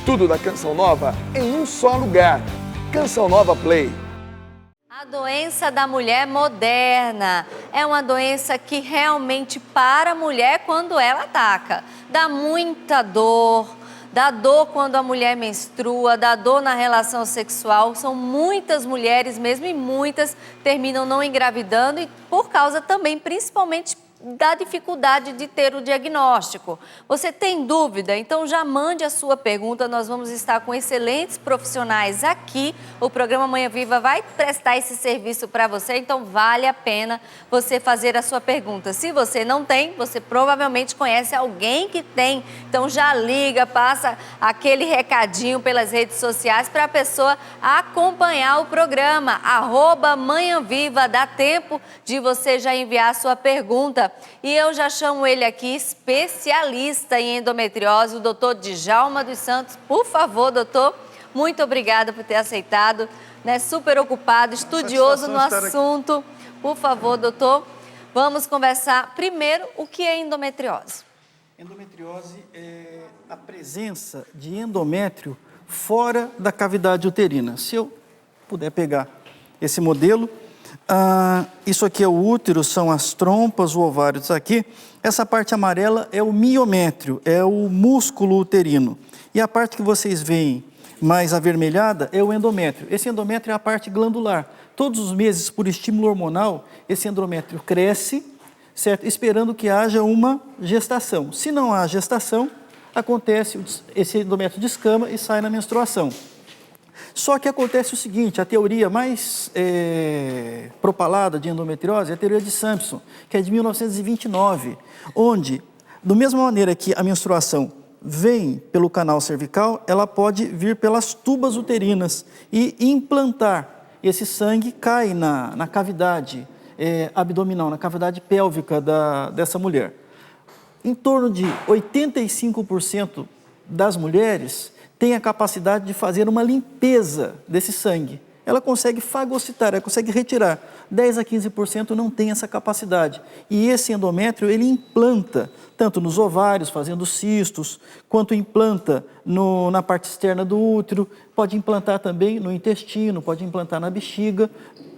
Tudo da Canção Nova em um só lugar. Canção Nova Play. A doença da mulher moderna é uma doença que realmente para a mulher quando ela ataca. Dá muita dor, dá dor quando a mulher menstrua, dá dor na relação sexual. São muitas mulheres mesmo e muitas terminam não engravidando e por causa também, principalmente, da dificuldade de ter o diagnóstico. Você tem dúvida? Então já mande a sua pergunta, nós vamos estar com excelentes profissionais aqui. O programa Manhã Viva vai prestar esse serviço para você, então vale a pena você fazer a sua pergunta. Se você não tem, você provavelmente conhece alguém que tem, então já liga, passa aquele recadinho pelas redes sociais para a pessoa acompanhar o programa. @Manhã Viva, dá tempo de você já enviar a sua pergunta. E eu já chamo ele aqui, especialista em endometriose, o doutor Djalma dos Santos. Por favor, doutor, muito obrigada por ter aceitado, né? Super ocupado, estudioso no assunto. Por favor, doutor, vamos conversar primeiro o que é endometriose. Endometriose é a presença de endométrio fora da cavidade uterina. Se eu puder pegar esse modelo... isso aqui é o útero, são as trompas, o ovário, isso aqui. Essa parte amarela é o miométrio, é o músculo uterino. E a parte que vocês veem mais avermelhada é o endométrio. Esse endométrio é a parte glandular. Todos os meses, por estímulo hormonal, esse endométrio cresce, certo? Esperando que haja uma gestação. Se não há gestação, acontece, esse endométrio descama e sai na menstruação. Só que acontece o seguinte, a teoria mais propalada de endometriose é a teoria de Sampson, que é de 1929, onde, da mesma maneira que a menstruação vem pelo canal cervical, ela pode vir pelas tubas uterinas e implantar. Esse sangue cai na cavidade abdominal, na cavidade pélvica dessa mulher. Em torno de 85% das mulheres tem a capacidade de fazer uma limpeza desse sangue. Ela consegue fagocitar, ela consegue retirar. 10 a 15% não tem essa capacidade. E esse endométrio, ele implanta, tanto nos ovários, fazendo cistos, quanto implanta na parte externa do útero, pode implantar também no intestino, pode implantar na bexiga,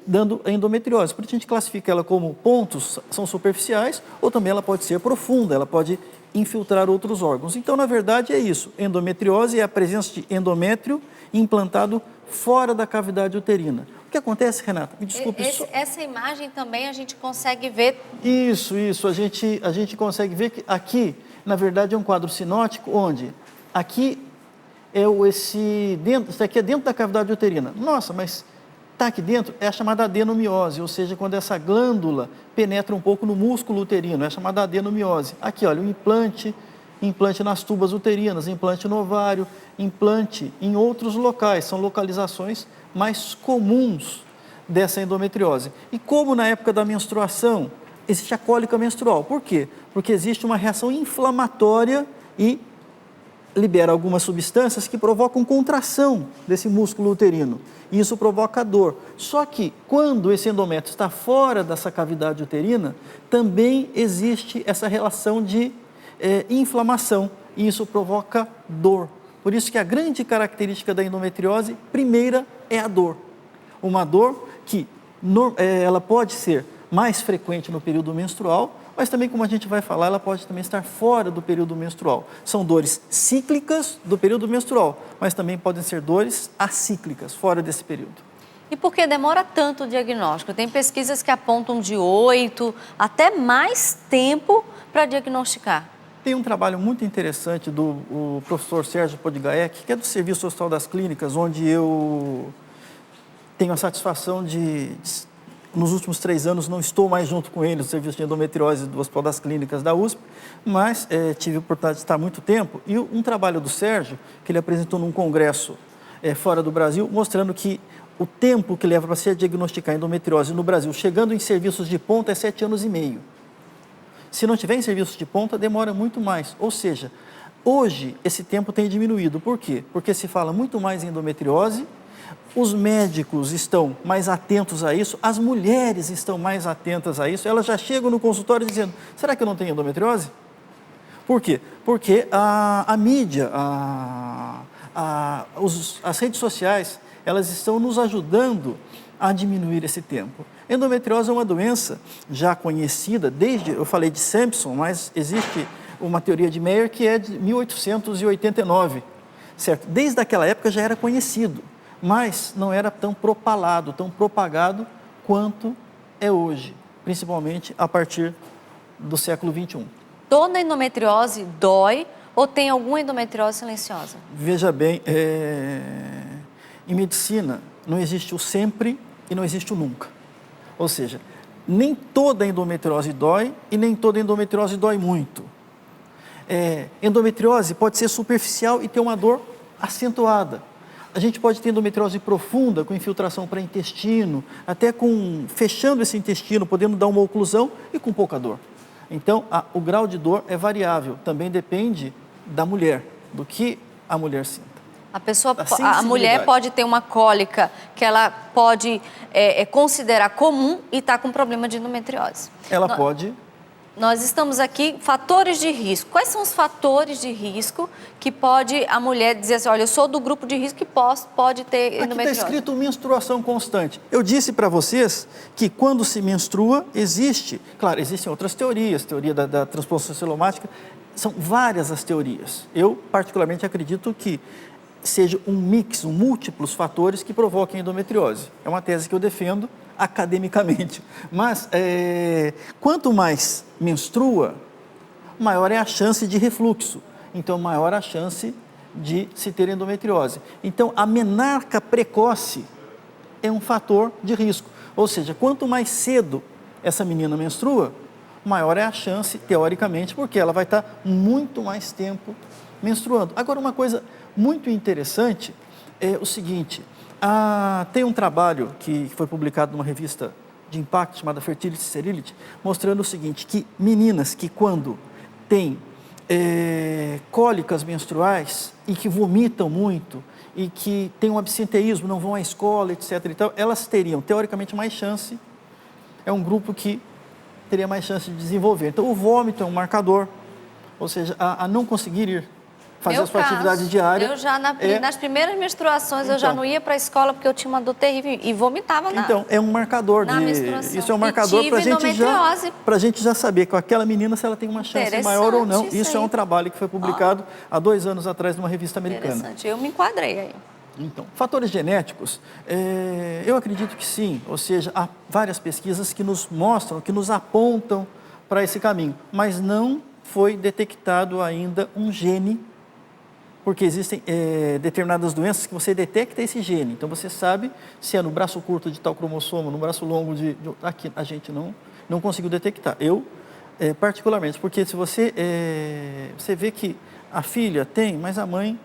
dando a endometriose. Por isso a gente classifica ela como pontos, são superficiais, ou também ela pode ser profunda, ela pode infiltrar outros órgãos. Então, na verdade, é isso. Endometriose é a presença de endométrio implantado fora da cavidade uterina. O que acontece, Renata? Me desculpe. Essa imagem também a gente consegue ver... Isso. A gente consegue ver que aqui, na verdade, é um quadro sinótico, onde aqui é isso aqui é dentro da cavidade uterina. Nossa, mas está aqui dentro, é a chamada adenomiose, ou seja, quando essa glândula penetra um pouco no músculo uterino, é a chamada adenomiose. Aqui, olha, o implante nas tubas uterinas, implante no ovário, implante em outros locais, são localizações mais comuns dessa endometriose. E como na época da menstruação, existe a cólica menstrual. Por quê? Porque existe uma reação inflamatória e libera algumas substâncias que provocam contração desse músculo uterino. E isso provoca dor. Só que quando esse endométrio está fora dessa cavidade uterina, também existe essa relação de inflamação. E isso provoca dor. Por isso que a grande característica da endometriose, primeira, é a dor. Uma dor que ela pode ser mais frequente no período menstrual, mas também, como a gente vai falar, ela pode também estar fora do período menstrual. São dores cíclicas do período menstrual, mas também podem ser dores acíclicas, fora desse período. E por que demora tanto o diagnóstico? Tem pesquisas que apontam de 8 até mais tempo para diagnosticar. Tem um trabalho muito interessante do professor Sérgio Podgaek, que é do Serviço Social das Clínicas, onde eu tenho a satisfação de nos últimos 3 anos, não estou mais junto com ele no Serviço de Endometriose do Hospital das Clínicas da USP, mas tive a oportunidade de estar há muito tempo. E um trabalho do Sérgio, que ele apresentou num congresso fora do Brasil, mostrando que o tempo que leva para se diagnosticar endometriose no Brasil, chegando em serviços de ponta, é 7 anos e meio. Se não tiver em serviços de ponta, demora muito mais. Ou seja, hoje esse tempo tem diminuído. Por quê? Porque se fala muito mais em endometriose, os médicos estão mais atentos a isso, as mulheres estão mais atentas a isso, elas já chegam no consultório dizendo, será que eu não tenho endometriose? Por quê? Porque a mídia, a as redes sociais, elas estão nos ajudando a diminuir esse tempo. Endometriose é uma doença já conhecida desde, eu falei de Sampson, mas existe uma teoria de Meyer que é de 1889, certo? Desde aquela época já era conhecido, mas não era tão propalado, tão propagado quanto é hoje, principalmente a partir do século XXI. Toda endometriose dói ou tem alguma endometriose silenciosa? Veja bem, em medicina não existe o sempre e não existe o nunca. Ou seja, nem toda endometriose dói e nem toda endometriose dói muito. Endometriose pode ser superficial e ter uma dor acentuada. A gente pode ter endometriose profunda, com infiltração para intestino, até fechando esse intestino, podendo dar uma oclusão e com pouca dor. Então, o grau de dor é variável, também depende da mulher, do que a mulher sinta. A mulher pode ter uma cólica que ela pode considerar comum e está com problema de endometriose. Ela pode. Nós estamos aqui, fatores de risco. Quais são os fatores de risco que pode a mulher dizer assim, olha, eu sou do grupo de risco que pode ter endometriose? Aqui está escrito menstruação constante. Eu disse para vocês que quando se menstrua, claro, existem outras teorias, teoria da transposição celomática, são várias as teorias. Eu, particularmente, acredito que seja um mix, múltiplos fatores que provoquem endometriose. É uma tese que eu defendo academicamente. Mas, quanto mais menstrua, maior é a chance de refluxo. Então, maior a chance de se ter endometriose. Então, a menarca precoce é um fator de risco. Ou seja, quanto mais cedo essa menina menstrua, maior é a chance, teoricamente, porque ela vai estar muito mais tempo menstruando. Agora, uma coisa muito interessante é o seguinte, tem um trabalho que foi publicado numa revista de impacto chamada Fertility Sterility, mostrando o seguinte, que meninas que quando têm cólicas menstruais e que vomitam muito e que têm um absenteísmo, não vão à escola, etc. e tal, elas teriam, teoricamente, mais chance, é um grupo que teria mais chance de desenvolver. Então, o vômito é um marcador, ou seja, a não conseguir ir fazer a sua atividade diária. Eu já, nas primeiras menstruações, eu já não ia para a escola porque eu tinha uma dor terrível e vomitava Então, é um marcador na menstruação. Isso é um marcador para a gente já saber com aquela menina se ela tem uma chance maior ou não. Isso é um trabalho que foi publicado há 2 anos atrás numa revista americana. Interessante, eu me enquadrei aí. Então, fatores genéticos, eu acredito que sim, ou seja, há várias pesquisas que nos mostram, que nos apontam para esse caminho, mas não foi detectado ainda um gene, porque existem determinadas doenças que você detecta esse gene, então você sabe se é no braço curto de tal cromossomo, no braço longo aqui a gente não conseguiu detectar. Eu, particularmente, porque se você vê que a filha tem, mas a mãe,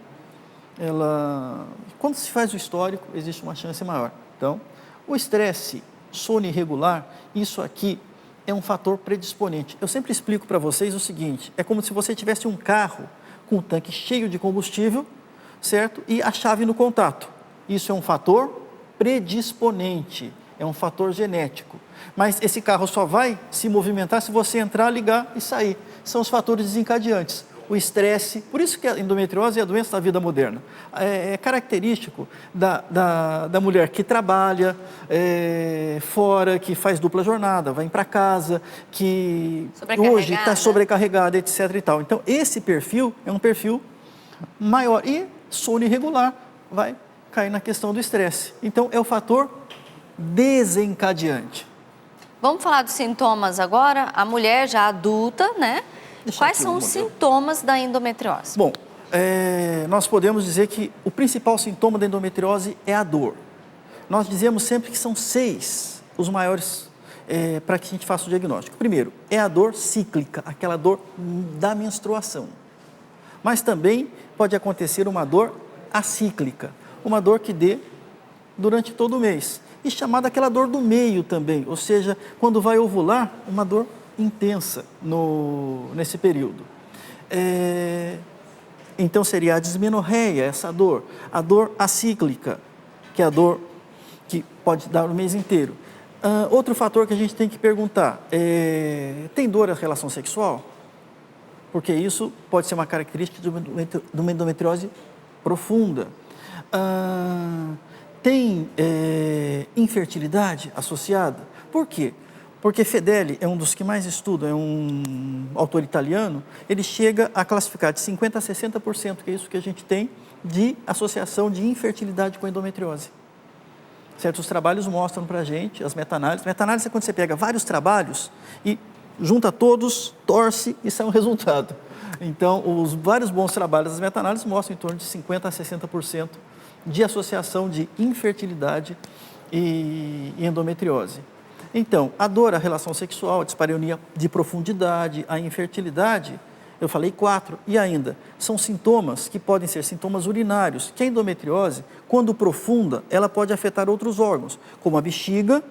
quando se faz o histórico, existe uma chance maior. Então, o estresse, sono irregular, isso aqui é um fator predisponente. Eu sempre explico para vocês o seguinte, é como se você tivesse um carro com o tanque cheio de combustível, certo? E a chave no contato. Isso é um fator predisponente, é um fator genético. Mas esse carro só vai se movimentar se você entrar, ligar e sair. São os fatores desencadeantes. O estresse, por isso que a endometriose é a doença da vida moderna. É característico da mulher que trabalha fora, que faz dupla jornada, vai para casa, que hoje está sobrecarregada, etc. e tal. Então, esse perfil é um perfil maior. E sono irregular vai cair na questão do estresse. Então, é o fator desencadeante. Vamos falar dos sintomas agora? A mulher já adulta, né? Quais são os sintomas da endometriose? Bom, nós podemos dizer que o principal sintoma da endometriose é a dor. Nós dizemos sempre que são 6 os maiores para que a gente faça o diagnóstico. Primeiro, é a dor cíclica, aquela dor da menstruação. Mas também pode acontecer uma dor acíclica, uma dor que dê durante todo o mês. E chamada aquela dor do meio também, ou seja, quando vai ovular, uma dor intensa nesse período. Então seria a dismenorreia, essa dor. A dor acíclica, que é a dor que pode dar o mês inteiro. Outro fator que a gente tem que perguntar, tem dor à relação sexual? Porque isso pode ser uma característica de uma endometriose profunda. Tem infertilidade associada? Por quê? Porque Fedeli é um dos que mais estuda, é um autor italiano, ele chega a classificar de 50% a 60%, que é isso que a gente tem, de associação de infertilidade com endometriose. Certos trabalhos mostram para a gente, as meta-análises. Meta-análise é quando você pega vários trabalhos e junta todos, torce e sai um resultado. Então, os vários bons trabalhos das meta-análises mostram em torno de 50% a 60% de associação de infertilidade e endometriose. Então, a dor, a relação sexual, a dispareunia de profundidade, a infertilidade, eu falei 4, e ainda, são sintomas que podem ser sintomas urinários, que a endometriose, quando profunda, ela pode afetar outros órgãos, como a bexiga,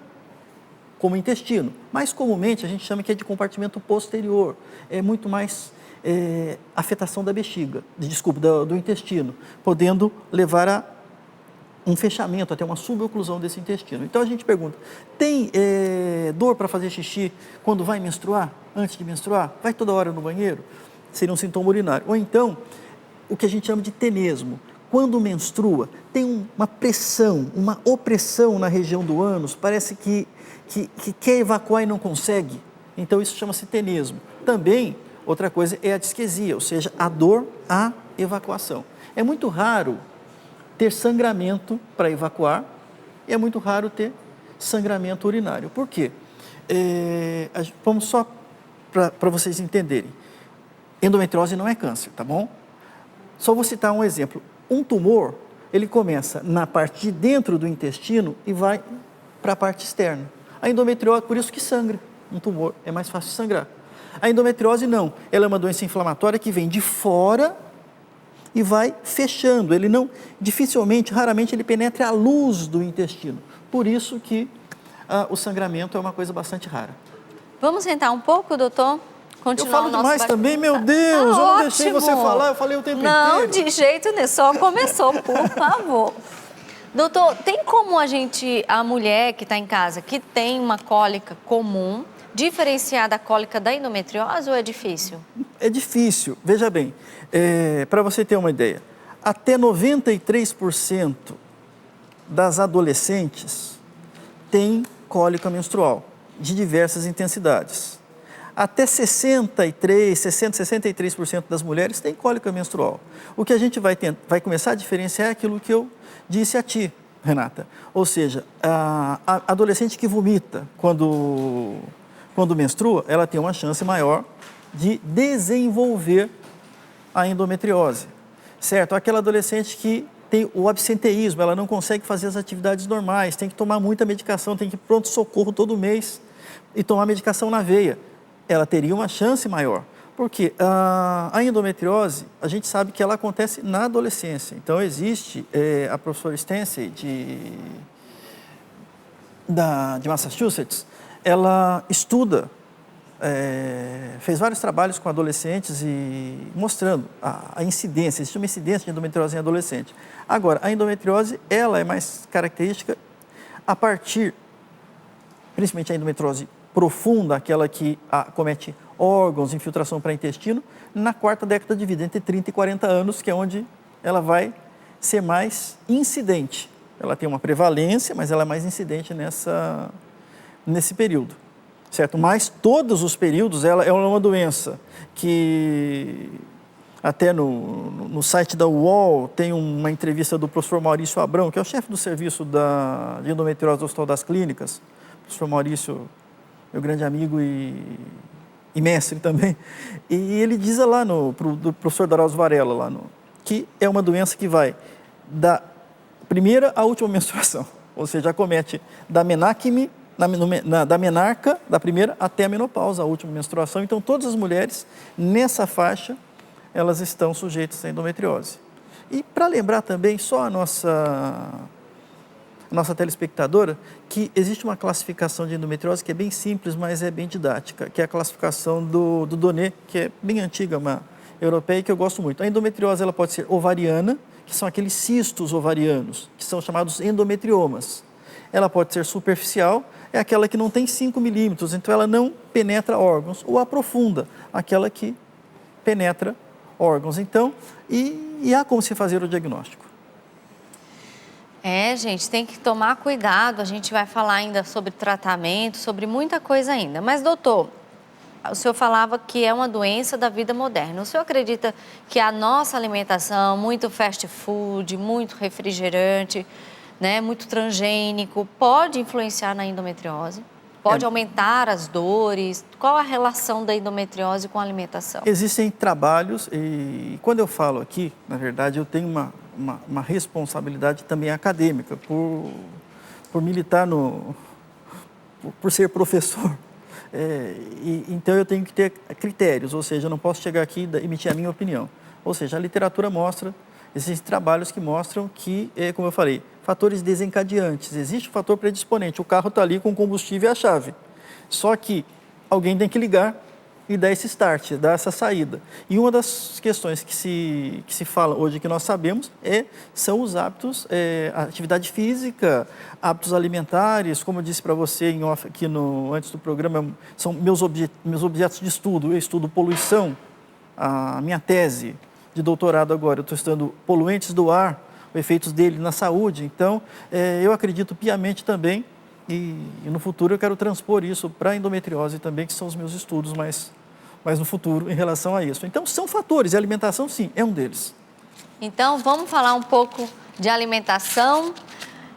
como o intestino. Mais comumente, a gente chama que é de compartimento posterior, é muito mais afetação da bexiga, do intestino, podendo levar a um fechamento, até uma suboclusão desse intestino. Então a gente pergunta, tem dor para fazer xixi quando vai menstruar, antes de menstruar? Vai toda hora no banheiro? Seria um sintoma urinário. Ou então, o que a gente chama de tenesmo. Quando menstrua, tem uma pressão, uma opressão na região do ânus, parece que quer evacuar e não consegue. Então isso chama-se tenesmo. Também, outra coisa é a disquesia, ou seja, a dor à evacuação. É muito raro ter sangramento para evacuar e é muito raro ter sangramento urinário. Por quê? Vamos só para vocês entenderem. Endometriose não é câncer, tá bom? Só vou citar um exemplo. Um tumor, ele começa na parte de dentro do intestino e vai para a parte externa. A endometriose, por isso que sangra. Um tumor é mais fácil de sangrar. A endometriose não. Ela é uma doença inflamatória que vem de fora e vai fechando. Ele não, dificilmente, raramente, ele penetra a luz do intestino. Por isso que o sangramento é uma coisa bastante rara. Vamos sentar um pouco, doutor? Continuar eu falo demais também, meu Deus, eu não deixei você falar, eu falei o tempo inteiro. Não, de jeito nenhum, só começou, por favor. Doutor, tem como a mulher que está em casa, que tem uma cólica comum, diferenciar da cólica da endometriose ou é difícil? É difícil. Veja bem, para você ter uma ideia, até 93% das adolescentes têm cólica menstrual, de diversas intensidades. Até 63% das mulheres têm cólica menstrual. O que a gente vai começar a diferenciar é aquilo que eu disse a ti, Renata. Ou seja, a adolescente que vomita quando menstrua, ela tem uma chance maior de desenvolver a endometriose, certo? Aquela adolescente que tem o absenteísmo, ela não consegue fazer as atividades normais, tem que tomar muita medicação, tem que ir pronto-socorro todo mês e tomar medicação na veia. Ela teria uma chance maior, porque a endometriose, a gente sabe que ela acontece na adolescência. Então, existe a professora Stacey de Massachusetts, ela estuda, fez vários trabalhos com adolescentes e mostrando a incidência, existe uma incidência de endometriose em adolescente. Agora, a endometriose, ela é mais característica a partir, principalmente a endometriose profunda, aquela que acomete órgãos, infiltração para intestino, na 4ª década de vida, entre 30 e 40 anos, que é onde ela vai ser mais incidente. Ela tem uma prevalência, mas ela é mais incidente nesse período, certo? Mas todos os períodos, ela é uma doença que, até no site da UOL, tem uma entrevista do professor Maurício Abrão, que é o chefe do serviço de endometriose do Hospital das Clínicas. O professor Maurício, meu grande amigo e mestre também, e ele diz lá do professor Daralzo Varela, que é uma doença que vai da primeira à última menstruação, ou seja, acomete da menarca, da primeira até a menopausa, a última menstruação. Então, todas as mulheres nessa faixa, elas estão sujeitas à endometriose. E para lembrar também, só a nossa telespectadora, que existe uma classificação de endometriose que é bem simples, mas é bem didática, que é a classificação do Donet, que é bem antiga, uma europeia, e que eu gosto muito. A endometriose, ela pode ser ovariana, que são aqueles cistos ovarianos, que são chamados endometriomas. Ela pode ser superficial, é aquela que não tem 5 milímetros, então ela não penetra órgãos, ou a profunda, aquela que penetra órgãos. Então, e há como se fazer o diagnóstico. É, gente, tem que tomar cuidado. A gente vai falar ainda sobre tratamento, sobre muita coisa ainda. Mas, doutor, o senhor falava que é uma doença da vida moderna. O senhor acredita que a nossa alimentação, muito fast food, muito refrigerante, né, muito transgênico, pode influenciar na endometriose? Pode aumentar as dores? Qual a relação da endometriose com a alimentação? Existem trabalhos e quando eu falo aqui, na verdade, eu tenho uma responsabilidade também acadêmica por militar por ser professor. Então eu tenho que ter critérios, ou seja, eu não posso chegar aqui e emitir a minha opinião. Ou seja, a literatura mostra, existem trabalhos que mostram que, como eu falei, fatores desencadeantes. Existe o fator predisponente, o carro está ali com o combustível e a chave. Só que alguém tem que ligar e dar esse start, dar essa saída. E uma das questões que se fala hoje, que nós sabemos, são os hábitos, a atividade física, hábitos alimentares, como eu disse para você em off, aqui antes do programa, são meus objetos de estudo. Eu estudo poluição, a minha tese de doutorado agora, eu estou estudando poluentes do ar, os efeitos dele na saúde. Então, eu acredito piamente também, e no futuro eu quero transpor isso para a endometriose também, que são os meus estudos mais no futuro em relação a isso. Então, são fatores, e a alimentação, sim, é um deles. Então, vamos falar um pouco de alimentação.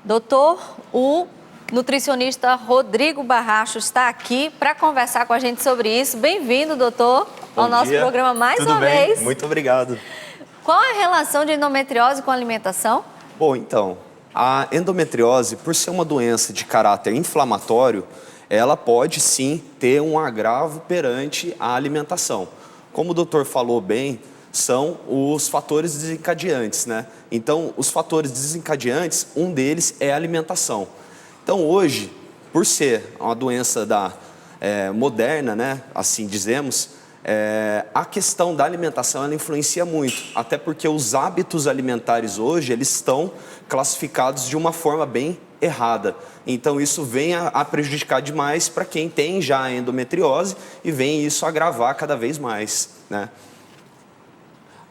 Doutor, o nutricionista Rodrigo Barracho está aqui para conversar com a gente sobre isso. Bem-vindo, doutor, ao nosso programa mais uma vez. Muito obrigado. Qual é a relação de endometriose com a alimentação? Bom, então, a endometriose, por ser uma doença de caráter inflamatório, ela pode sim ter um agravo perante a alimentação. Como o doutor falou bem, são os fatores desencadeantes, né? Então, os fatores desencadeantes, um deles é a alimentação. Então, hoje, por ser uma doença moderna, né, assim dizemos, a questão da alimentação ela influencia muito, até porque os hábitos alimentares hoje eles estão classificados de uma forma bem errada. Então isso vem a prejudicar demais para quem tem já a endometriose e vem isso agravar cada vez mais, né?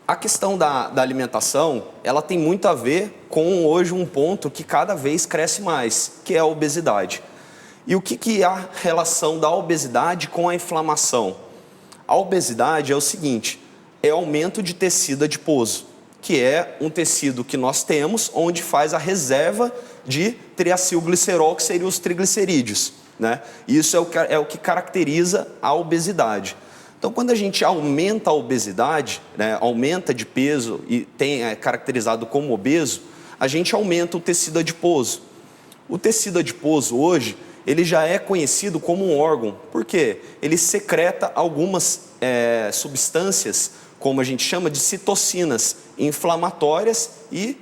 A questão da alimentação, ela tem muito a ver com hoje um ponto que cada vez cresce mais, que é a obesidade. E o que é a relação da obesidade com a inflamação? A obesidade é o seguinte, é aumento de tecido adiposo, que é um tecido que nós temos onde faz a reserva de triacilglicerol, que seriam os triglicerídeos, né? Isso é o que caracteriza a obesidade. Então, quando a gente aumenta a obesidade, né, aumenta de peso e é caracterizado como obeso, a gente aumenta o tecido adiposo. O tecido adiposo hoje, ele já é conhecido como um órgão. Por quê? Ele secreta algumas substâncias, como a gente chama de citocinas, inflamatórias e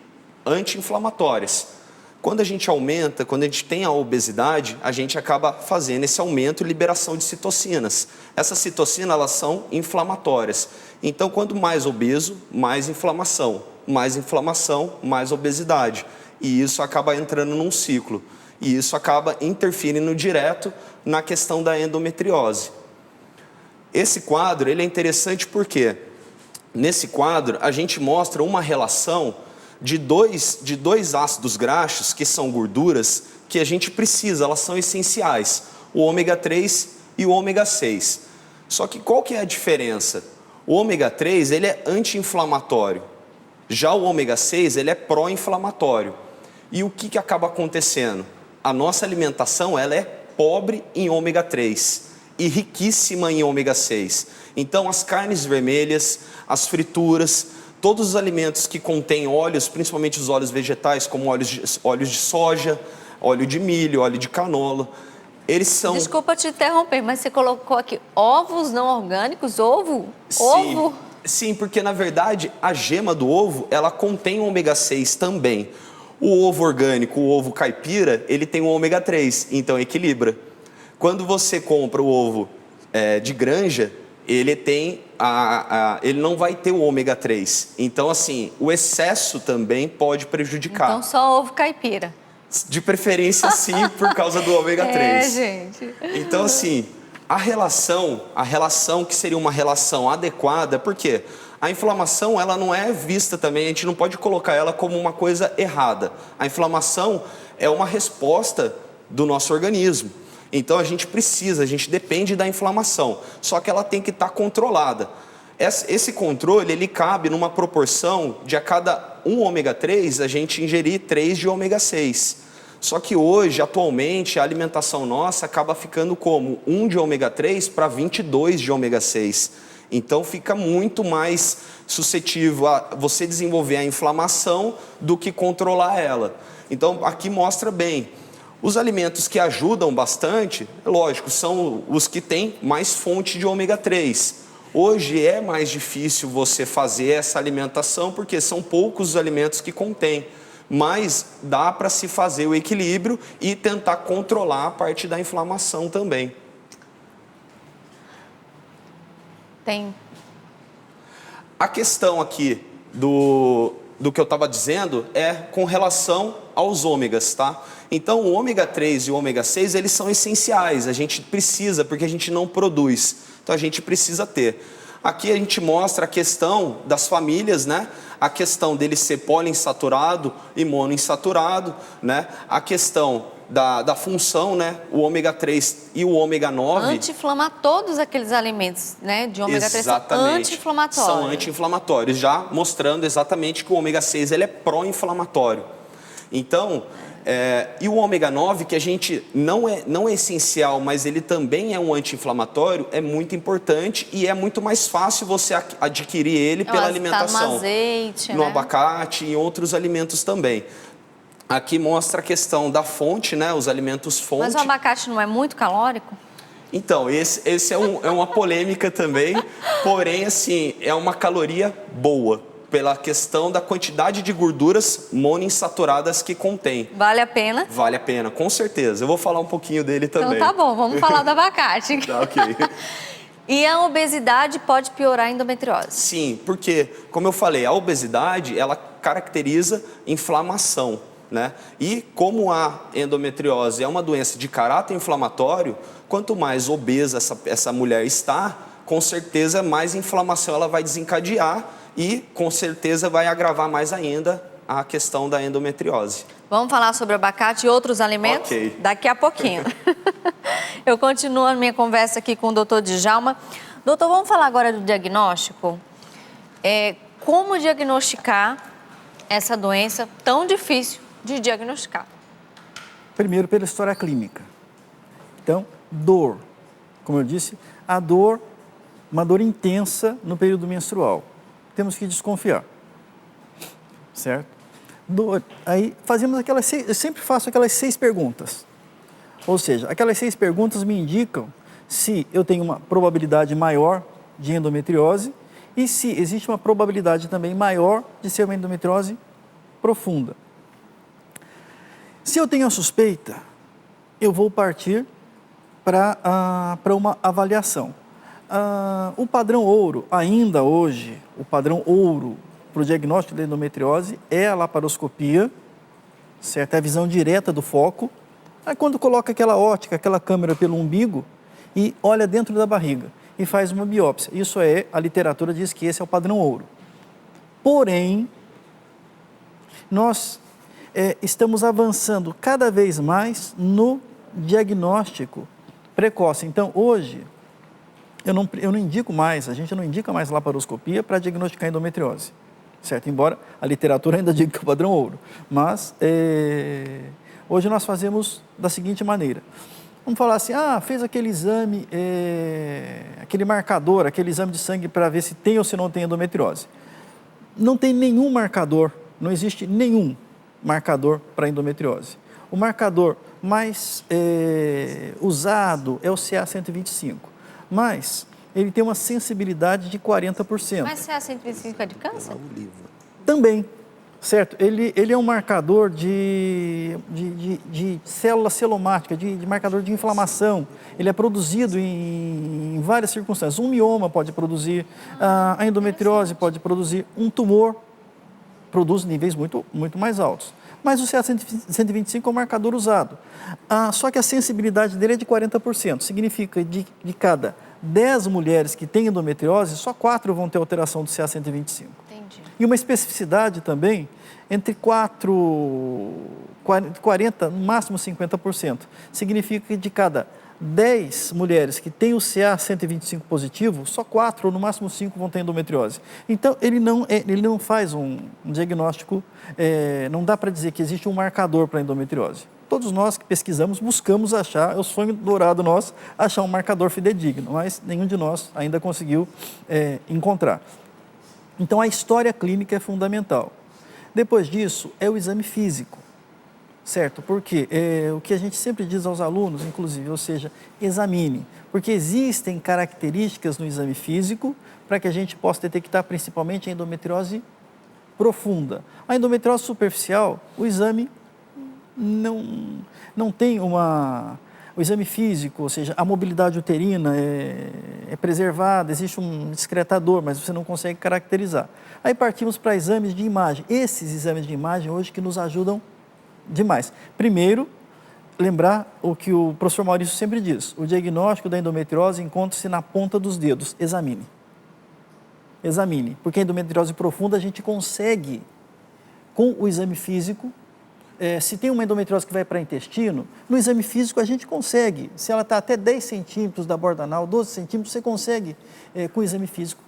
anti-inflamatórias. Quando a gente aumenta, quando a gente tem a obesidade, a gente acaba fazendo esse aumento e liberação de citocinas. Essas citocinas, elas são inflamatórias. Então, quanto mais obeso, mais inflamação, mais obesidade. E isso acaba entrando num ciclo. E isso acaba interferindo direto na questão da endometriose. Esse quadro ele é interessante porque, nesse quadro, a gente mostra uma relação de dois ácidos graxos, que são gorduras, que a gente precisa, elas são essenciais, o ômega 3 e o ômega 6. Só que qual que é a diferença? O ômega 3 ele é anti-inflamatório, já o ômega 6 ele é pró-inflamatório. E o que acaba acontecendo? A nossa alimentação ela é pobre em ômega 3 e riquíssima em ômega 6. Então as carnes vermelhas, as frituras, todos os alimentos que contêm óleos, principalmente os óleos vegetais, como óleos de soja, óleo de milho, óleo de canola, eles são... Desculpa te interromper, mas você colocou aqui ovos não orgânicos, ovo? Ovo? Sim, porque na verdade a gema do ovo, ela contém ômega 6 também. O ovo orgânico, o ovo caipira, ele tem o ômega 3, então equilibra. Quando você compra o ovo de granja, ele tem ele não vai ter o ômega 3. Então, assim, o excesso também pode prejudicar. Então, só ovo caipira. De preferência, sim, por causa do ômega 3. Gente. Então, assim, a relação que seria uma relação adequada, porque A inflamação, ela não é vista também, a gente não pode colocar ela como uma coisa errada. A inflamação é uma resposta do nosso organismo. Então a gente depende da inflamação, só que ela tem que estar controlada. Esse controle, ele cabe numa proporção de a cada 1 ômega 3, a gente ingerir 3 de ômega 6. Só que hoje, atualmente, a alimentação nossa acaba ficando como 1 de ômega 3 para 22 de ômega 6. Então fica muito mais suscetível a você desenvolver a inflamação do que controlar ela. Então aqui mostra bem. Os alimentos que ajudam bastante, é lógico, são os que têm mais fonte de ômega 3. Hoje é mais difícil você fazer essa alimentação porque são poucos os alimentos que contêm. Mas dá para se fazer o equilíbrio e tentar controlar a parte da inflamação também. Tem. A questão aqui do que eu estava dizendo é com relação aos ômegas, tá? Então, o ômega 3 e o ômega 6, eles são essenciais, a gente precisa, porque a gente não produz, então a gente precisa ter. Aqui a gente mostra a questão das famílias, né? A questão dele ser poliinsaturado e monoinsaturado, né? A questão da função, né? O ômega 3 e o ômega 9. Anti-inflamar todos aqueles alimentos, né? De ômega 3 são anti-inflamatórios. São anti-inflamatórios, já mostrando exatamente que o ômega 6 ele é pró-inflamatório. Então, e o ômega 9, que a gente não é essencial, mas ele também é um anti-inflamatório, é muito importante e é muito mais fácil você adquirir ele pela alimentação. Tá no azeite, no né? abacate e em outros alimentos também. Aqui mostra a questão da fonte, né? Os alimentos fonte. Mas o abacate não é muito calórico? Então, esse é uma polêmica também, porém, assim, é uma caloria boa, pela questão da quantidade de gorduras monoinsaturadas que contém. Vale a pena? Vale a pena, com certeza. Eu vou falar um pouquinho dele também. Então tá bom, vamos falar do abacate. Tá, ok. E a obesidade pode piorar a endometriose? Sim, porque, como eu falei, a obesidade, ela caracteriza inflamação, né? E como a endometriose é uma doença de caráter inflamatório, quanto mais obesa essa mulher está, com certeza mais inflamação ela vai desencadear e com certeza vai agravar mais ainda a questão da endometriose. Vamos falar sobre o abacate e outros alimentos? Ok. Daqui a pouquinho. Eu continuo a minha conversa aqui com o doutor Djalma. Doutor, vamos falar agora do diagnóstico? Como diagnosticar essa doença tão difícil de diagnosticar? Primeiro, pela história clínica. Então, dor. Como eu disse, a dor, uma dor intensa no período menstrual. Temos que desconfiar, certo? Aí fazemos eu sempre faço aquelas 6 perguntas. Ou seja, aquelas 6 perguntas me indicam se eu tenho uma probabilidade maior de endometriose e se existe uma probabilidade também maior de ser uma endometriose profunda. Se eu tenho a suspeita, eu vou partir para uma avaliação. O padrão ouro, ainda hoje, o padrão ouro para o diagnóstico da endometriose é a laparoscopia, certo? É a visão direta do foco. Aí quando coloca aquela ótica, aquela câmera pelo umbigo e olha dentro da barriga e faz uma biópsia. Isso a literatura diz que esse é o padrão ouro. Porém, nós estamos avançando cada vez mais no diagnóstico precoce. Então, hoje, eu não indico mais, a gente não indica mais laparoscopia para diagnosticar endometriose, certo? Embora a literatura ainda diga que é o padrão ouro. Mas, hoje nós fazemos da seguinte maneira. Vamos falar assim, fez aquele exame, aquele marcador, aquele exame de sangue para ver se tem ou se não tem endometriose. Não tem nenhum marcador, não existe nenhum marcador para endometriose. O marcador mais usado é o CA125, mas ele tem uma sensibilidade de 40%. Mas CA125 é de câncer? Também, certo? Ele é um marcador de célula celomática, de marcador de inflamação. Ele é produzido em várias circunstâncias. Um mioma pode produzir, a endometriose pode produzir, um tumor produz níveis muito, muito mais altos. Mas o CA125 é um marcador usado. Só que a sensibilidade dele é de 40%. Significa de cada 10 mulheres que têm endometriose, só 4 vão ter alteração do CA-125. Entendi. E uma especificidade também, entre 40%, no máximo 50%. Significa que de cada 10 mulheres que têm o CA-125 positivo, só 4 ou no máximo 5 vão ter endometriose. Então, ele não faz um diagnóstico, não dá para dizer que existe um marcador para a endometriose. Todos nós que pesquisamos, buscamos achar, é o sonho dourado nosso, achar um marcador fidedigno, mas nenhum de nós ainda conseguiu encontrar. Então, a história clínica é fundamental. Depois disso, é o exame físico, certo? Porque o que a gente sempre diz aos alunos, inclusive, ou seja, examine, porque existem características no exame físico para que a gente possa detectar principalmente a endometriose profunda. A endometriose superficial, o exame não tem o exame físico, ou seja, a mobilidade uterina é preservada, existe um excretador, mas você não consegue caracterizar. Aí partimos para exames de imagem. Esses exames de imagem hoje que nos ajudam demais. Primeiro, lembrar o que o professor Maurício sempre diz, o diagnóstico da endometriose encontra-se na ponta dos dedos. Examine. Examine, porque a endometriose profunda a gente consegue, com o exame físico, se tem uma endometriose que vai para o intestino, no exame físico a gente consegue, se ela está até 10 centímetros da borda anal, 12 centímetros, você consegue, com o exame físico,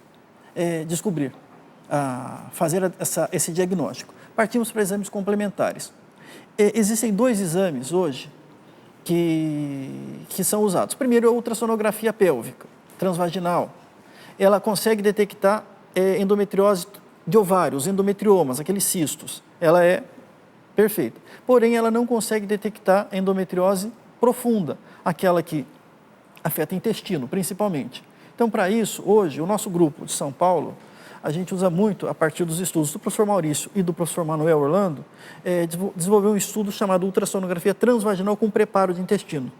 descobrir, fazer esse diagnóstico. Partimos para exames complementares. Existem 2 exames hoje que são usados. Primeiro, a ultrassonografia pélvica, transvaginal. Ela consegue detectar endometriose de ovário, os endometriomas, aqueles cistos. Ela é perfeita. Porém, ela não consegue detectar a endometriose profunda, aquela que afeta o intestino, principalmente. Então, para isso, hoje, o nosso grupo de São Paulo, a gente usa muito, a partir dos estudos do professor Maurício e do professor Manuel Orlando, desenvolveu um estudo chamado ultrassonografia transvaginal com preparo de intestino.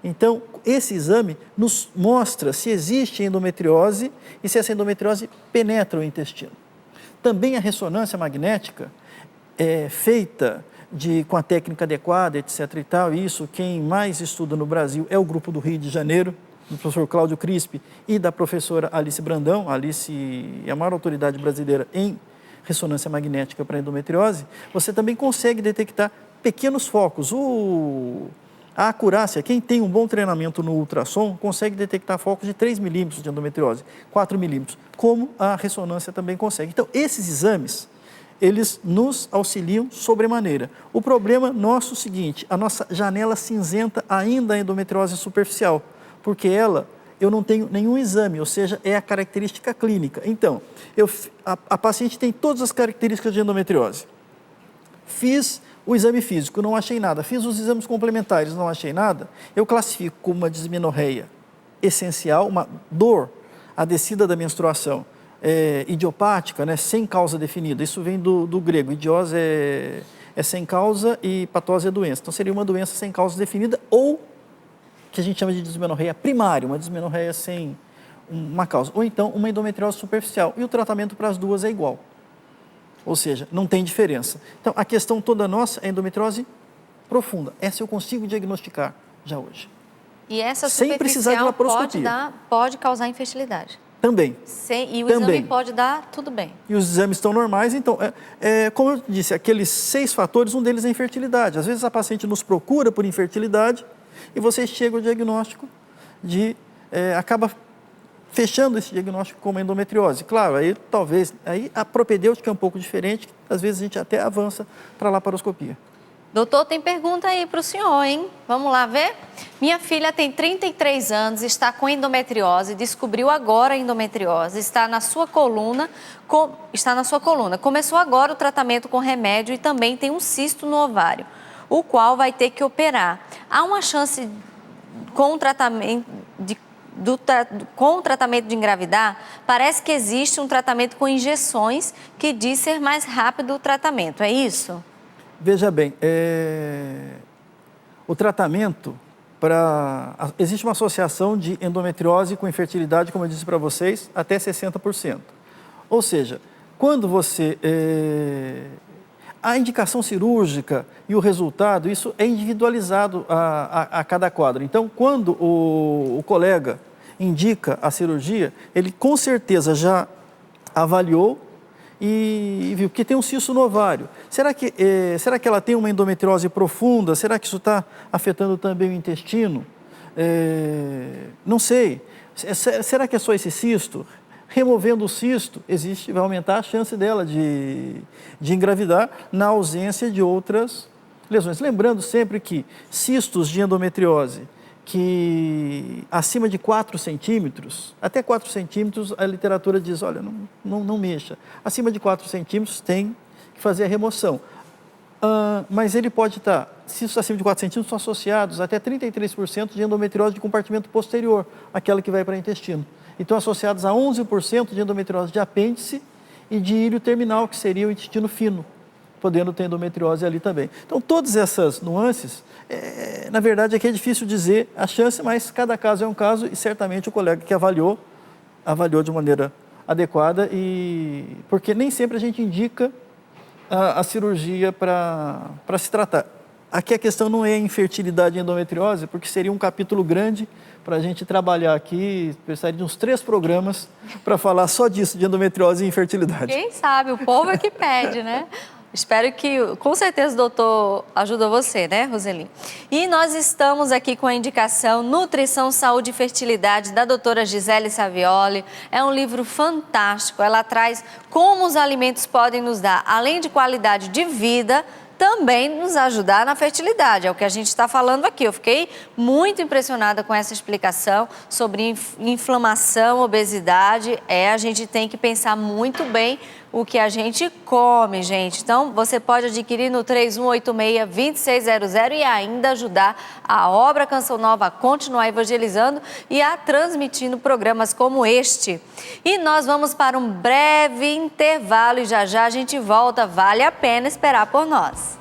Então, esse exame nos mostra se existe endometriose e se essa endometriose penetra o intestino. Também a ressonância magnética feita com a técnica adequada, etc. e tal, isso quem mais estuda no Brasil é o grupo do Rio de Janeiro, do professor Cláudio Crispi e da professora Alice Brandão. A Alice é a maior autoridade brasileira em ressonância magnética para endometriose. Você também consegue detectar pequenos focos. A acurácia, quem tem um bom treinamento no ultrassom, consegue detectar focos de 3 milímetros de endometriose, 4 milímetros, como a ressonância também consegue. Então, esses exames, eles nos auxiliam sobremaneira. O problema nosso é o seguinte, a nossa janela cinzenta ainda é a endometriose superficial, porque eu não tenho nenhum exame, ou seja, é a característica clínica. Então, a paciente tem todas as características de endometriose. Fiz o exame físico, não achei nada. Fiz os exames complementares, não achei nada. Eu classifico como uma dismenorreia essencial, uma dor, a descida da menstruação, idiopática, né, sem causa definida. Isso vem do grego. Idiose é sem causa e patose é doença. Então, seria uma doença sem causa definida ou que a gente chama de dismenorreia primária, uma dismenorreia sem uma causa. Ou então, uma endometriose superficial. E o tratamento para as duas é igual. Ou seja, não tem diferença. Então, a questão toda nossa é endometriose profunda. Essa eu consigo diagnosticar já hoje. E essa sem precisar de laparoscopia. pode causar infertilidade. Também. E o exame pode dar tudo bem. E os exames estão normais, então, como eu disse, aqueles 6 fatores, um deles é a infertilidade. Às vezes a paciente nos procura por infertilidade e você chega ao diagnóstico acaba fechando esse diagnóstico como endometriose. Claro, aí talvez, a propedêutica é um pouco diferente, às vezes a gente até avança para a laparoscopia. Doutor, tem pergunta aí para o senhor, hein? Vamos lá ver? Minha filha tem 33 anos, está com endometriose, descobriu agora a endometriose, está na sua coluna. Começou agora o tratamento com remédio e também tem um cisto no ovário, o qual vai ter que operar. Há uma chance com o tratamento de engravidar? Parece que existe um tratamento com injeções que diz ser mais rápido o tratamento, é isso? Veja bem, o tratamento existe uma associação de endometriose com infertilidade, como eu disse para vocês, até 60%. Ou seja, quando você... a indicação cirúrgica e o resultado, isso é individualizado a cada quadro. Então, quando o colega indica a cirurgia, ele com certeza já avaliou e viu que tem um cisto no ovário. Será que ela tem uma endometriose profunda? Será que isso está afetando também o intestino? Não sei. Será que é só esse cisto? Removendo o cisto, vai aumentar a chance dela de engravidar na ausência de outras lesões. Lembrando sempre que cistos de endometriose que acima de 4 centímetros, até 4 centímetros, a literatura diz, olha, não mexa. Acima de 4 centímetros tem que fazer a remoção. Mas ele pode estar, cistos acima de 4 centímetros são associados até 33% de endometriose de compartimento posterior, aquela que vai para o intestino. Então, associados a 11% de endometriose de apêndice e de íleo terminal, que seria o intestino fino, podendo ter endometriose ali também. Então, todas essas nuances, na verdade, aqui é difícil dizer a chance, mas cada caso é um caso e certamente o colega que avaliou de maneira adequada, porque nem sempre a gente indica a cirurgia para se tratar. Aqui a questão não é infertilidade e endometriose, porque seria um capítulo grande para a gente trabalhar aqui, precisaria de uns 3 programas para falar só disso, de endometriose e infertilidade. Quem sabe, o povo é que pede, né? Espero que, com certeza, o doutor ajuda você, né, Roseli? E nós estamos aqui com a indicação Nutrição, Saúde e Fertilidade, da doutora Gisele Savioli. É um livro fantástico, ela traz como os alimentos podem nos dar, além de qualidade de vida, também nos ajudar na fertilidade, é o que a gente está falando aqui. Eu fiquei muito impressionada com essa explicação sobre inflamação, obesidade. A gente tem que pensar muito bem o que a gente come, gente. Então, você pode adquirir no 3186-2600 e ainda ajudar a obra Canção Nova a continuar evangelizando e a transmitindo programas como este. E nós vamos para um breve intervalo e já já a gente volta. Vale a pena esperar por nós.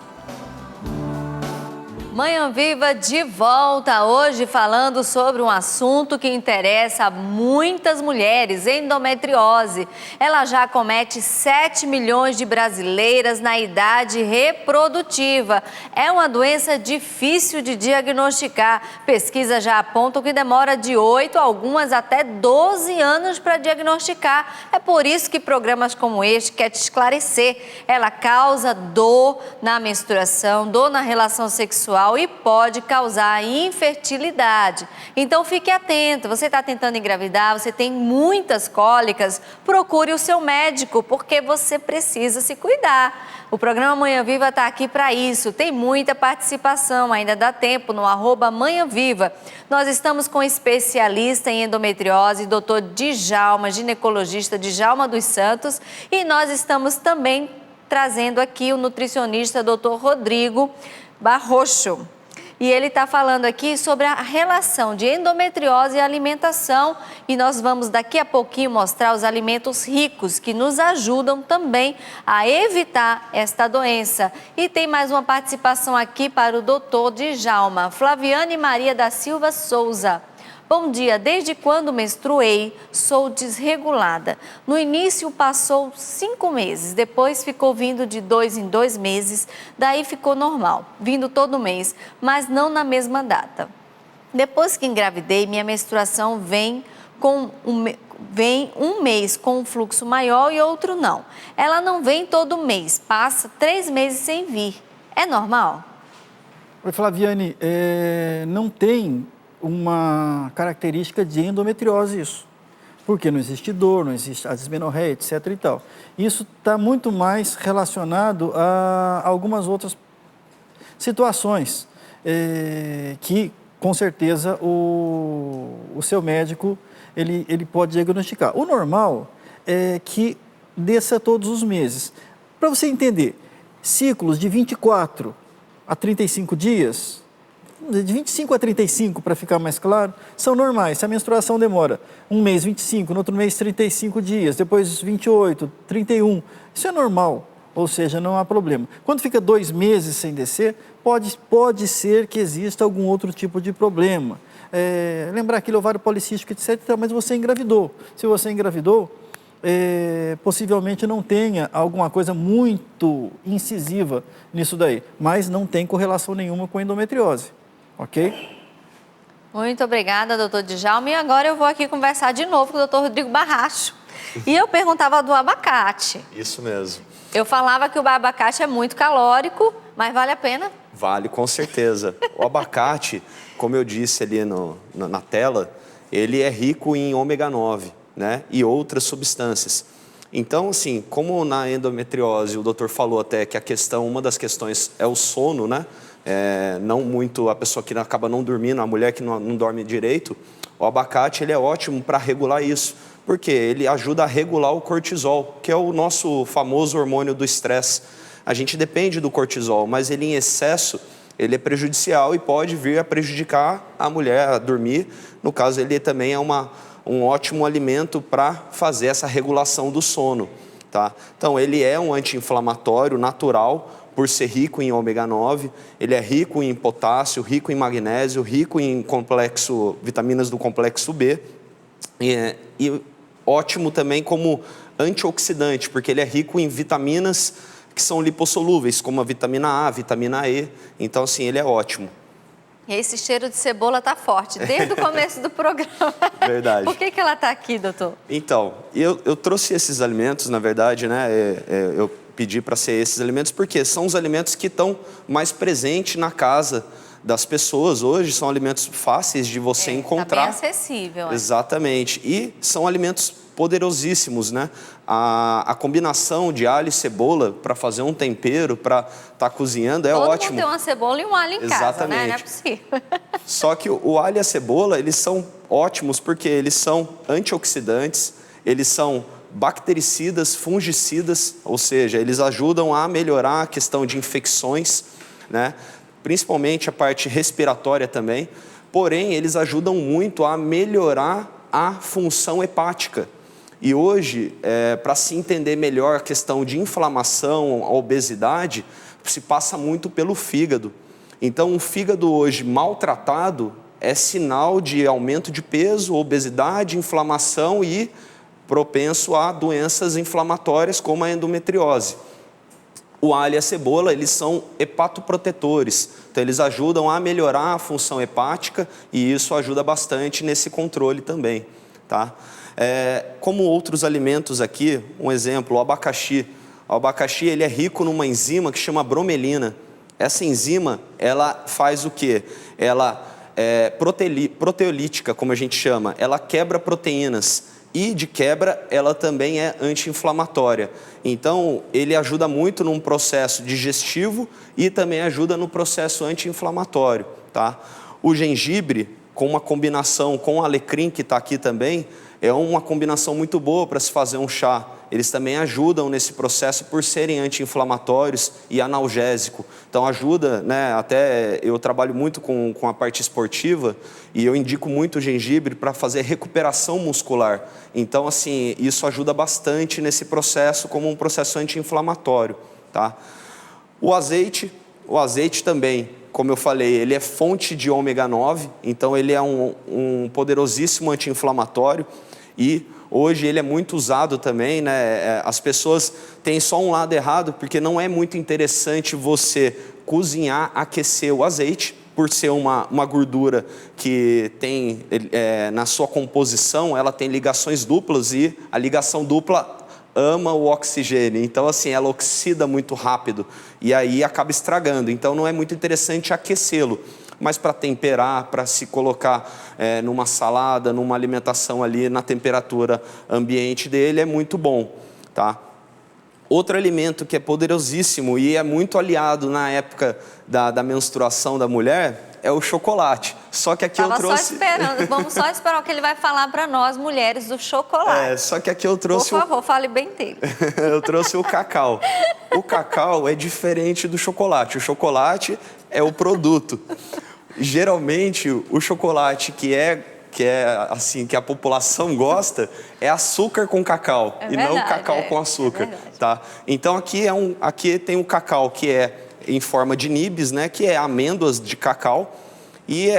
Manhã Viva de volta hoje falando sobre um assunto que interessa a muitas mulheres, endometriose. Ela já acomete 7 milhões de brasileiras na idade reprodutiva. É uma doença difícil de diagnosticar. Pesquisas já apontam que demora de 8 a algumas até 12 anos para diagnosticar. É por isso que programas como este querem te esclarecer. Ela causa dor na menstruação, dor na relação sexual e pode causar infertilidade. Então fique atento, você está tentando engravidar, você tem muitas cólicas, procure o seu médico, porque você precisa se cuidar. O programa Manhã Viva está aqui para isso, tem muita participação, ainda dá tempo no @Manhã Viva. Nós estamos com especialista em endometriose, doutor Djalma, ginecologista Djalma dos Santos, e nós estamos também trazendo aqui o nutricionista doutor Rodrigo Barrocho. E ele está falando aqui sobre a relação de endometriose e alimentação. E nós vamos daqui a pouquinho mostrar os alimentos ricos que nos ajudam também a evitar esta doença. E tem mais uma participação aqui para o doutor Djalma. Flaviane Maria da Silva Souza. Bom dia, desde quando menstruei, sou desregulada. No início passou 5 meses, depois ficou vindo de 2 em 2 meses, daí ficou normal, vindo todo mês, mas não na mesma data. Depois que engravidei, minha menstruação vem um mês com um fluxo maior e outro não. Ela não vem todo mês, passa 3 meses sem vir. É normal? Oi, Flaviane, não tem uma característica de endometriose isso, porque não existe dor, não existe a dismenorreia, etc. e tal. Isso está muito mais relacionado a algumas outras situações que, com certeza, o seu médico ele pode diagnosticar. O normal é que desça todos os meses. Para você entender, ciclos de 24 a 35 dias, de 25 a 35, para ficar mais claro, são normais. Se a menstruação demora um mês 25, no outro mês 35 dias, depois 28, 31, isso é normal, ou seja, não há problema. Quando fica 2 meses sem descer, pode ser que exista algum outro tipo de problema. Lembrar aquele ovário policístico, etc., mas você engravidou. Se você engravidou, possivelmente não tenha alguma coisa muito incisiva nisso daí, mas não tem correlação nenhuma com endometriose. Ok? Muito obrigada, doutor Djalma. E agora eu vou aqui conversar de novo com o doutor Rodrigo Barracho. E eu perguntava do abacate. Isso mesmo. Eu falava que o abacate é muito calórico, mas vale a pena? Vale, com certeza. O abacate, como eu disse ali na tela, ele é rico em ômega 9, né? E outras substâncias. Então, assim, como na endometriose, o doutor falou até que uma das questões é o sono, né? Não muito a pessoa que acaba não dormindo, a mulher que não dorme direito, o abacate ele é ótimo para regular isso, porque ele ajuda a regular o cortisol, que é o nosso famoso hormônio do estresse. A gente depende do cortisol, mas ele em excesso, ele é prejudicial e pode vir a prejudicar a mulher a dormir. No caso, ele também é um ótimo alimento para fazer essa regulação do sono, tá? Então, ele é um anti-inflamatório natural, por ser rico em ômega 9, ele é rico em potássio, rico em magnésio, rico em vitaminas do complexo B, e ótimo também como antioxidante, porque ele é rico em vitaminas que são lipossolúveis, como a vitamina A, a vitamina E, então assim, ele é ótimo. E esse cheiro de cebola tá forte, desde o começo do programa. Verdade. Por que ela tá aqui, doutor? Então, eu trouxe esses alimentos, na verdade, né, eu pedi para ser esses alimentos, porque são os alimentos que estão mais presentes na casa das pessoas hoje, são alimentos fáceis de você encontrar. Tá bem acessível. Exatamente, e são alimentos poderosíssimos, né? A combinação de alho e cebola para fazer um tempero, para estar cozinhando é ótimo. Todo mundo tem uma cebola e um alho em casa, né? Não é possível. Só que o alho e a cebola, eles são ótimos porque eles são antioxidantes, eles são bactericidas, fungicidas, ou seja, eles ajudam a melhorar a questão de infecções, né? Principalmente a parte respiratória também, porém eles ajudam muito a melhorar a função hepática. E hoje, para se entender melhor a questão de inflamação, a obesidade, se passa muito pelo fígado. Então, um fígado hoje maltratado é sinal de aumento de peso, obesidade, inflamação e propenso a doenças inflamatórias como a endometriose. O alho e a cebola, eles são hepatoprotetores, então eles ajudam a melhorar a função hepática e isso ajuda bastante nesse controle também, tá? Como outros alimentos aqui, um exemplo, o abacaxi. O abacaxi, ele é rico numa enzima que chama bromelina. Essa enzima, ela faz o quê? Ela é proteolítica, como a gente chama, ela quebra proteínas. E, de quebra, ela também é anti-inflamatória. Então, ele ajuda muito num processo digestivo e também ajuda no processo anti-inflamatório, tá? O gengibre, com uma combinação com o alecrim, que está aqui também, é uma combinação muito boa para se fazer um chá. Eles também ajudam nesse processo por serem anti-inflamatórios e analgésico. Então ajuda, né? Até eu trabalho muito com a parte esportiva e eu indico muito o gengibre para fazer recuperação muscular. Então, assim, isso ajuda bastante nesse processo como um processo anti-inflamatório, tá? O azeite também, como eu falei, ele é fonte de ômega 9, então ele é um poderosíssimo anti-inflamatório e hoje ele é muito usado também, né? As pessoas têm só um lado errado, porque não é muito interessante você cozinhar, aquecer o azeite, por ser uma gordura que tem, na sua composição, ela tem ligações duplas e a ligação dupla ama o oxigênio. Então, assim, ela oxida muito rápido e aí acaba estragando. Então, não é muito interessante aquecê-lo. Mas para temperar, para se colocar numa salada, numa alimentação ali na temperatura ambiente dele, é muito bom, tá? Outro alimento que é poderosíssimo e é muito aliado na época da menstruação da mulher é o chocolate. Só que aqui eu trouxe... Só esperando, vamos só esperar o que ele vai falar para nós, mulheres, do chocolate. Só que aqui eu trouxe... Por favor, fale bem dele. Eu trouxe o cacau. O cacau é diferente do chocolate. O chocolate é o produto. Geralmente, o chocolate que assim, que a população gosta, é açúcar com cacau, e não cacau com açúcar, tá? Então aqui tem o cacau que é em forma de nibs, né, que é amêndoas de cacau, e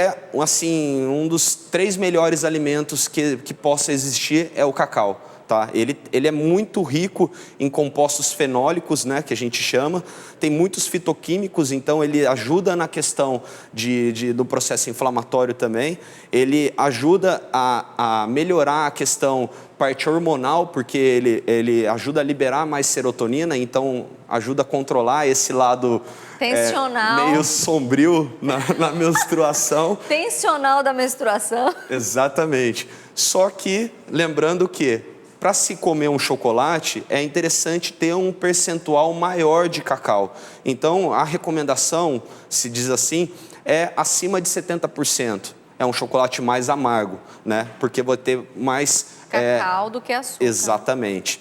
assim, um dos 3 melhores alimentos que possa existir é o cacau, tá? Ele é muito rico em compostos fenólicos, né, que a gente chama, tem muitos fitoquímicos, então ele ajuda na questão do processo inflamatório também, ele ajuda a melhorar a questão parte hormonal, porque ele ajuda a liberar mais serotonina, então ajuda a controlar esse lado tensional, meio sombrio na menstruação. Tensional da menstruação. Exatamente. Só que, lembrando que, para se comer um chocolate, é interessante ter um percentual maior de cacau. Então, a recomendação, se diz assim, é acima de 70%. É um chocolate mais amargo, né? Porque vai ter mais cacau do que açúcar. Exatamente.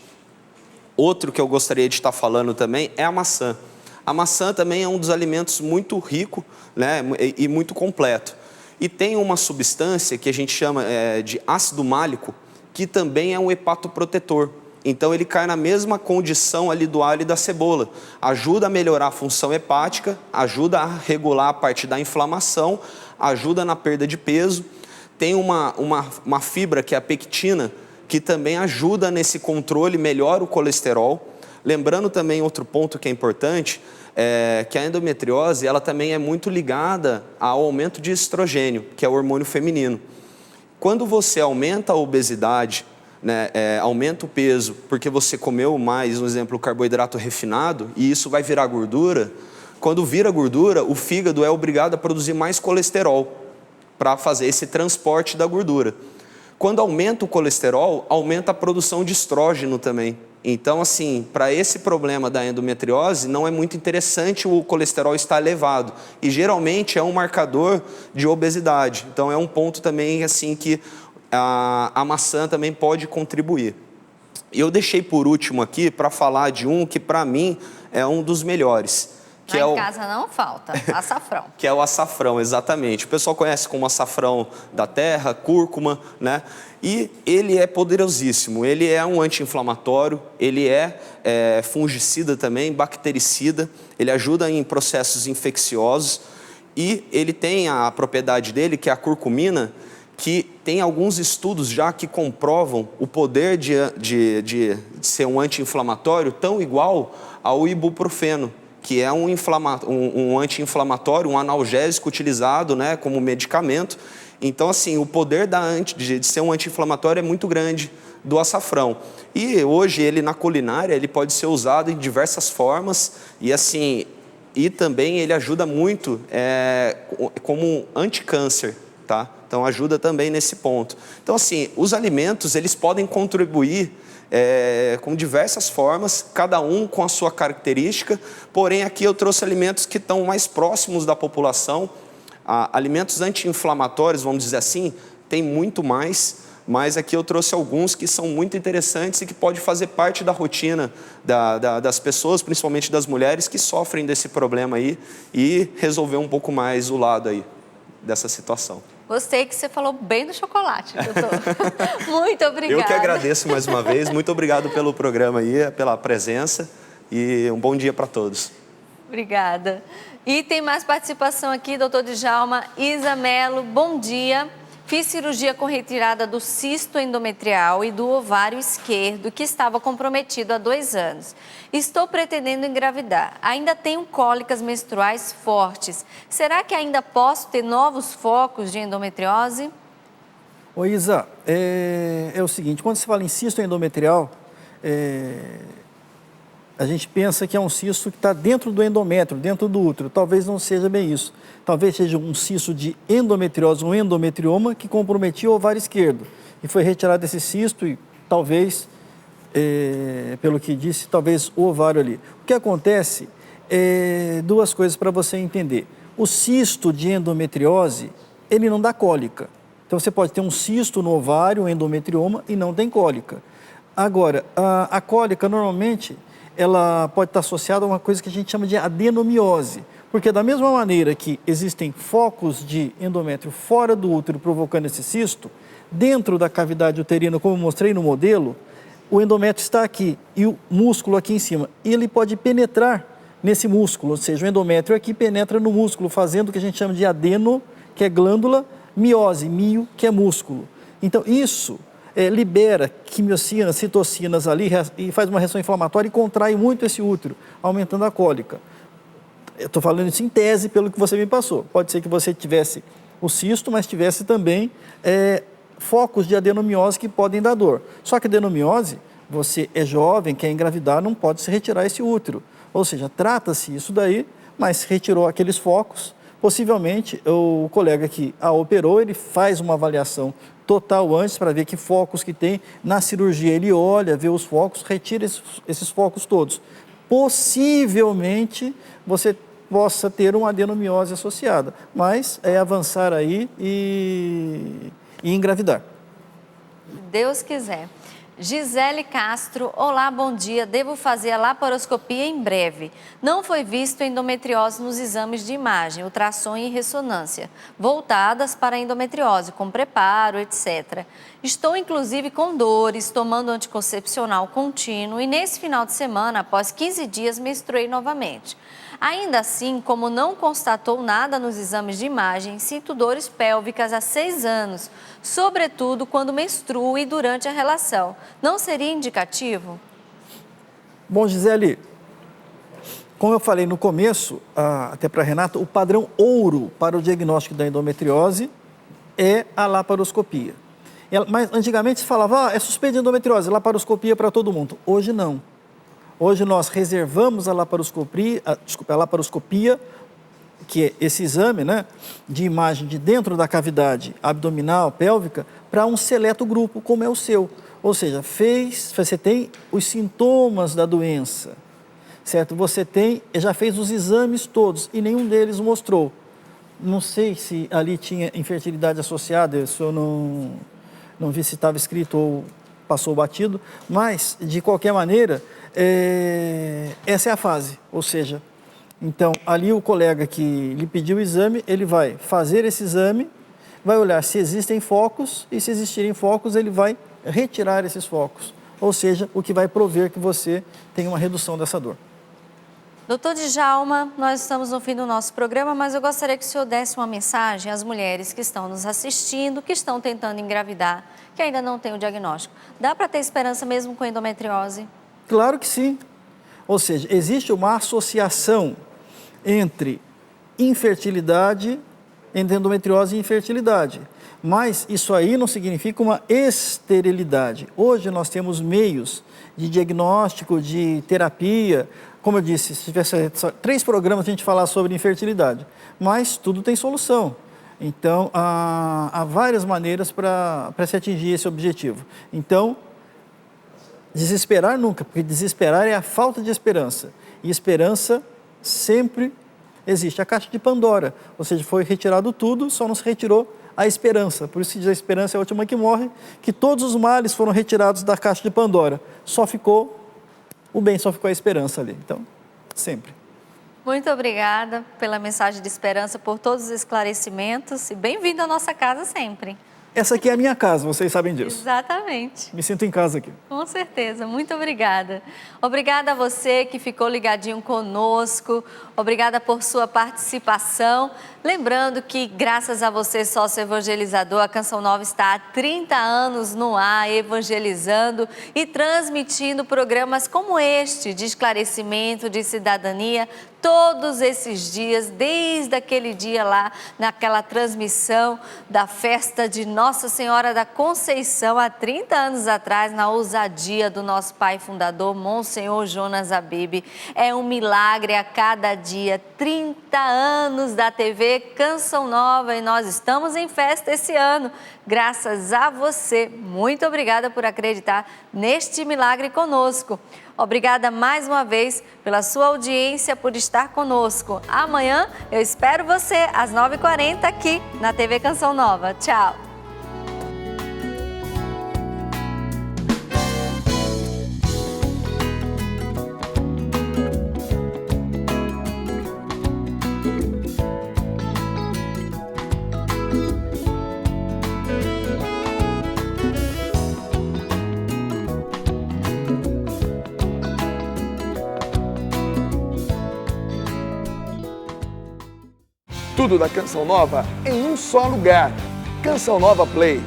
Outro que eu gostaria de estar falando também é a maçã. A maçã também é um dos alimentos muito rico, né, e muito completo. E tem uma substância que a gente chama de ácido málico, que também é um hepatoprotetor. Então ele cai na mesma condição ali do alho e da cebola. Ajuda a melhorar a função hepática, ajuda a regular a parte da inflamação, ajuda na perda de peso. Tem uma fibra que é a pectina, que também ajuda nesse controle, melhora o colesterol. Lembrando também outro ponto que é importante, que a endometriose ela também é muito ligada ao aumento de estrogênio, que é o hormônio feminino. Quando você aumenta a obesidade, né, aumenta o peso, porque você comeu mais, um exemplo, carboidrato refinado, e isso vai virar gordura, quando vira gordura, o fígado é obrigado a produzir mais colesterol para fazer esse transporte da gordura. Quando aumenta o colesterol, aumenta a produção de estrógeno também. Então, assim, para esse problema da endometriose, não é muito interessante o colesterol estar elevado. E, geralmente, é um marcador de obesidade. Então, é um ponto também, assim, que a maçã também pode contribuir. E eu deixei por último aqui para falar de um que, para mim, é um dos melhores. Que em casa não falta, açafrão. Que é o açafrão, exatamente. O pessoal conhece como açafrão da terra, cúrcuma, né? E ele é poderosíssimo. Ele é um anti-inflamatório, ele é fungicida também, bactericida. Ele ajuda em processos infecciosos. E ele tem a propriedade dele, que é a curcumina, que tem alguns estudos já que comprovam o poder de ser um anti-inflamatório tão igual ao ibuprofeno, que é um anti-inflamatório, um analgésico utilizado, né, como medicamento. Então, assim, o poder de ser um anti-inflamatório é muito grande do açafrão. E hoje, ele na culinária, ele pode ser usado em diversas formas e, assim, e também ele ajuda muito como anticâncer, tá? Então, ajuda também nesse ponto. Então, assim, os alimentos, eles podem contribuir com diversas formas, cada um com a sua característica, porém aqui eu trouxe alimentos que estão mais próximos da população, alimentos anti-inflamatórios, vamos dizer assim, tem muito mais, mas aqui eu trouxe alguns que são muito interessantes e que pode fazer parte da rotina das pessoas, principalmente das mulheres que sofrem desse problema aí e resolver um pouco mais o lado aí dessa situação. Gostei que você falou bem do chocolate, doutor. Muito obrigada. Eu que agradeço mais uma vez. Muito obrigado pelo programa aí, pela presença e um bom dia para todos. Obrigada. E tem mais participação aqui, doutor Djalma. Isa Mello, bom dia. Fiz cirurgia com retirada do cisto endometrial e do ovário esquerdo, que estava comprometido há 2 anos. Estou pretendendo engravidar. Ainda tenho cólicas menstruais fortes. Será que ainda posso ter novos focos de endometriose? Ô Isa, é o seguinte, quando se fala em cisto endometrial, a gente pensa que é um cisto que está dentro do endométrio, dentro do útero. Talvez não seja bem isso. Talvez seja um cisto de endometriose, um endometrioma que comprometia o ovário esquerdo. E foi retirado esse cisto e talvez, pelo que disse, talvez o ovário ali. O que acontece é 2 coisas para você entender. O cisto de endometriose, ele não dá cólica. Então você pode ter um cisto no ovário, um endometrioma, e não tem cólica. Agora, a cólica normalmente ela pode estar associada a uma coisa que a gente chama de adenomiose, porque da mesma maneira que existem focos de endométrio fora do útero provocando esse cisto, dentro da cavidade uterina, como eu mostrei no modelo, o endométrio está aqui e o músculo aqui em cima, e ele pode penetrar nesse músculo, ou seja, o endométrio aqui penetra no músculo, fazendo o que a gente chama de adeno, que é glândula, miose, mio, que é músculo. Então, isso libera quimiocinas, citocinas ali e faz uma reação inflamatória e contrai muito esse útero, aumentando a cólica. Eu estou falando isso em tese pelo que você me passou. Pode ser que você tivesse o cisto, mas tivesse também focos de adenomiose que podem dar dor. Só que a adenomiose, você é jovem, quer engravidar, não pode se retirar esse útero. Ou seja, trata-se isso daí, mas retirou aqueles focos. Possivelmente, o colega que a operou, ele faz uma avaliação total antes para ver que focos que tem. Na cirurgia, ele olha, vê os focos, retira esses focos todos. Possivelmente, você possa ter uma adenomiose associada, mas é avançar aí e engravidar. Deus quiser. Gisele Castro, olá, bom dia. Devo fazer a laparoscopia em breve. Não foi visto endometriose nos exames de imagem, ultrassom e ressonância, voltadas para a endometriose, com preparo, etc. Estou, inclusive, com dores, tomando anticoncepcional contínuo e nesse final de semana, após 15 dias, menstruei novamente. Ainda assim, como não constatou nada nos exames de imagem, sinto dores pélvicas há 6 anos, sobretudo quando menstruo e durante a relação. Não seria indicativo? Bom, Gisele, como eu falei no começo, até para a Renata, o padrão ouro para o diagnóstico da endometriose é a laparoscopia. Mas antigamente se falava, é suspeita de endometriose, laparoscopia para todo mundo. Hoje não. Hoje nós reservamos a laparoscopia, que é esse exame, né, de imagem de dentro da cavidade abdominal, pélvica, para um seleto grupo, como é o seu. Ou seja, você tem os sintomas da doença, certo? Você já fez os exames todos e nenhum deles mostrou. Não sei se ali tinha infertilidade associada, isso eu não vi se estava escrito ou passou batido, mas, de qualquer maneira, essa é a fase, ou seja, então, ali o colega que lhe pediu o exame, ele vai fazer esse exame, vai olhar se existem focos e se existirem focos, ele vai retirar esses focos, ou seja, o que vai prover que você tem uma redução dessa dor. Doutor Djalma, nós estamos no fim do nosso programa, mas eu gostaria que o senhor desse uma mensagem às mulheres que estão nos assistindo, que estão tentando engravidar, que ainda não têm o diagnóstico. Dá para ter esperança mesmo com endometriose? Claro que sim. Ou seja, existe uma associação entre infertilidade, entre endometriose e infertilidade. Mas isso aí não significa uma esterilidade. Hoje nós temos meios de diagnóstico, de terapia. Como eu disse, se tivesse 3 programas a gente falar sobre infertilidade. Mas tudo tem solução. Então, há várias maneiras para se atingir esse objetivo. Então, desesperar nunca, porque desesperar é a falta de esperança. E esperança sempre existe. A caixa de Pandora, ou seja, foi retirado tudo, só não se retirou a esperança. Por isso que diz a esperança é a última que morre, que todos os males foram retirados da caixa de Pandora. Só ficou o bem, só ficou a esperança ali. Então, sempre. Muito obrigada pela mensagem de esperança, por todos os esclarecimentos e bem-vindo à nossa casa sempre. Essa aqui é a minha casa, vocês sabem disso. Exatamente. Me sinto em casa aqui. Com certeza, muito obrigada. Obrigada a você que ficou ligadinho conosco, obrigada por sua participação. Lembrando que, graças a você, sócio evangelizador, a Canção Nova está há 30 anos no ar, evangelizando e transmitindo programas como este, de esclarecimento, de cidadania, todos esses dias, desde aquele dia lá, naquela transmissão da festa de Nossa Senhora da Conceição, há 30 anos atrás, na ousadia do nosso pai fundador, Monsenhor Jonas Abib. É um milagre a cada dia, 30 anos da TV Canção Nova e nós estamos em festa esse ano, graças a você. Muito obrigada por acreditar neste milagre conosco. Obrigada mais uma vez pela sua audiência, por estar conosco. Amanhã eu espero você às 9h40 aqui na TV Canção Nova. Tchau! Tudo da Canção Nova em um só lugar. Canção Nova Play.